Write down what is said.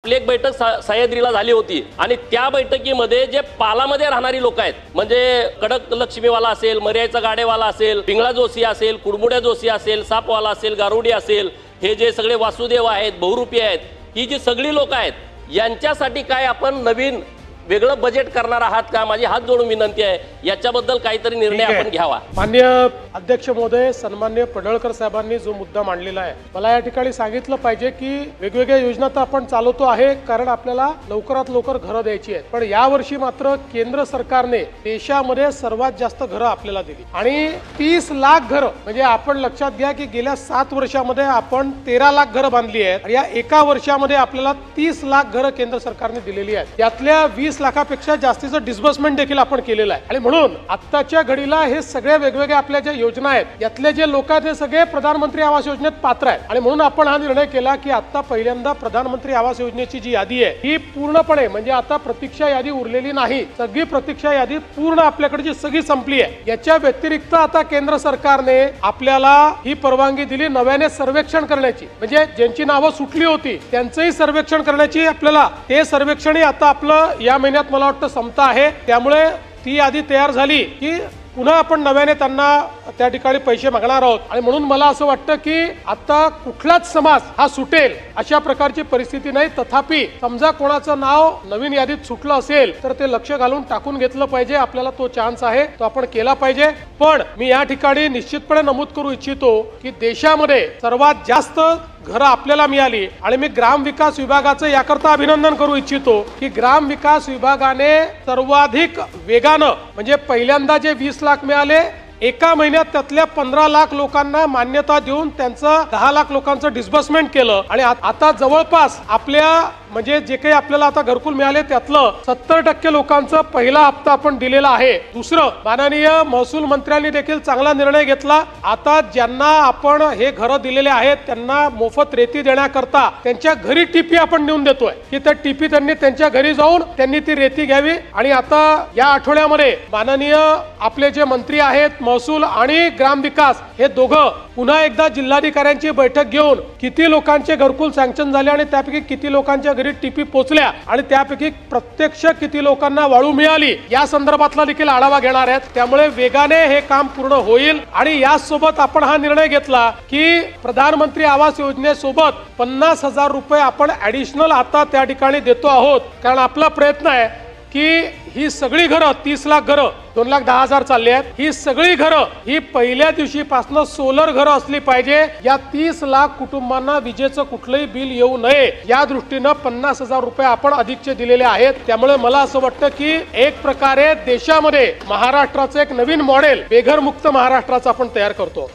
आपली एक बैठक सह्याद्रीला झाली होती आणि त्या बैठकीमध्ये जे पालामध्ये राहणारी लोक आहेत, म्हणजे कडक लक्ष्मीवाला असेल, मर्याचा गाडेवाला असेल, पिंगळा जोशी असेल, कुडमुड्या जोशी असेल, सापवाला असेल, गारुडी असेल, हे जे सगळे वासुदेव आहेत, बहुरूपी आहेत, ही जी सगळी लोक आहेत, यांच्यासाठी काय आपण नवीन वेगळं बजेट करणार आहात का? माझी हात जोडून विनंती आहे, याच्याबद्दल काहीतरी निर्णय आपण घ्यावा। माननीय अध्यक्ष महोदय, सन्माननीय पडळकर साहेबांनी जो मुद्दा मांडलेला आहे, मला या ठिकाणी सांगितलं पाहिजे की वेगवेगळ्या योजना तर आपण चालवतो आहे, कारण आपल्याला लवकरात लवकर घरं द्यायची आहेत, पण या वर्षी मात्र केंद्र सरकारने देशामध्ये सर्वात जास्त घरं आपल्याला दिली आणि 30 लाख घरं, म्हणजे आपण लक्षात घ्या की गेल्या 7 वर्षामध्ये आपण 13 लाख घरं बांधली आहेत आणि या एका वर्षामध्ये आपल्याला 30 लाख घरं केंद्र सरकारने दिलेली आहेत। त्यातल्या 20 लाखापेक्षा जास्तीचं डिस्बर्समेंट देखील आपण केलेलं आहे आणि म्हणून आत्ताच्या घडीला हे सगळे वेगवेगळे आपल्या ज्या योजना आहेत, यातले जे लोक आहेत, हे सगळे प्रधानमंत्री आवास योजनेत पात्र आहेत आणि म्हणून आपण हा निर्णय केला की आता पहिल्यांदा प्रधानमंत्री आवास योजनेची जी यादी आहे ही पूर्णपणे, म्हणजे आता प्रतीक्षा यादी उरलेली नाही, सगळी प्रतीक्षा यादी पूर्ण आपल्याकडची सगळी संपली आहे। याच्या व्यतिरिक्त आता केंद्र सरकारने आपल्याला ही परवानगी दिली नव्याने सर्वेक्षण करण्याची, म्हणजे ज्यांची नावं सुटली होती त्यांचंही सर्वेक्षण करण्याची। आपल्याला ते सर्वेक्षणही आता आपलं या महिन्यात मला वाटतं संपत आहे, त्यामुळे ती यादी तयार झाली की पुन्हा आपण नव्याने त्यांना त्या ठिकाणी पैसे मागणार आहोत आणि म्हणून मला असं वाटतं की आता कुठलाच समाज हा सुटेल अशा प्रकारची परिस्थिती नाही। तथापि समजा कोणाचं नाव नवीन यादीत सुटलं असेल तर ते लक्ष घालून टाकून घेतलं पाहिजे, आपल्याला तो चान्स आहे, तो आपण केला पाहिजे। पण मी या ठिकाणी निश्चितपणे नमूद करू इच्छितो की देशामध्ये सर्वात जास्त घरं आपल्याला मिळाली आणि मी ग्राम विकास विभागाचं याकरता अभिनंदन करू इच्छितो की ग्राम विकास विभागाने सर्वाधिक वेगानं, म्हणजे पहिल्यांदा जे 20 लाख मिळाले, एका महिन्यात त्यातल्या 15 लाख लोकांना मान्यता देऊन त्यांचं 10 लाख लोकांचं डिस्बर्समेंट केलं आणि आता जवळपास आपल्या, म्हणजे जे काही आपल्याला आता घरकुल मिळाले त्यातलं 70% लोकांचं पहिला हप्ता आपण दिलेला आहे। दुसरं, माननीय महसूल मंत्र्यांनी देखील चांगला निर्णय घेतला, आता ज्यांना आपण हे घरं दिलेले आहेत त्यांना मोफत रेती देण्याकरता त्यांच्या घरी टीपी आपण नेऊन देतोय की त्या टीपी त्यांनी त्यांच्या घरी जाऊन त्यांनी ती रेती घ्यावी। आणि आता या आठवड्यामध्ये माननीय आपले जे मंत्री आहेत महसूल आणि ग्रामविकास, हे दोघं पुन्हा एकदा जिल्हाधिकाऱ्यांची बैठक घेऊन किती लोकांचे घरकुल सँक्शन झाले आणि त्यापैकी किती लोकांच्या घरी टीपी पोहोचल्या आणि त्यापैकी प्रत्यक्ष किती लोकांना वाळू मिळाली या संदर्भातला देखील आढावा घेणार आहेत। त्यामुळे वेगाने हे काम पूर्ण होईल आणि यासोबत आपण हा निर्णय घेतला की प्रधानमंत्री आवास योजनेसोबत 50,000 रुपये आपण ऍडिशनल आता त्या ठिकाणी देतो आहोत, कारण आपला प्रयत्न आहे की ही सगळी घरं, 30 लाख घरं, 2,10,000 चालली आहेत, ही सगळी घरं ही पहिल्या दिवशीपासून सोलर घरं असली पाहिजे। या 30 लाख कुटुंबांना विजेचं कुठलंही बिल येऊ नये या दृष्टीनं 50,000 रुपये आपण अधिकचे दिलेले आहेत। त्यामुळे मला असं वाटतं की एक प्रकारे देशामध्ये महाराष्ट्राचं एक नवीन मॉडेल, बेघर मुक्त महाराष्ट्राचं आपण तयार करतो।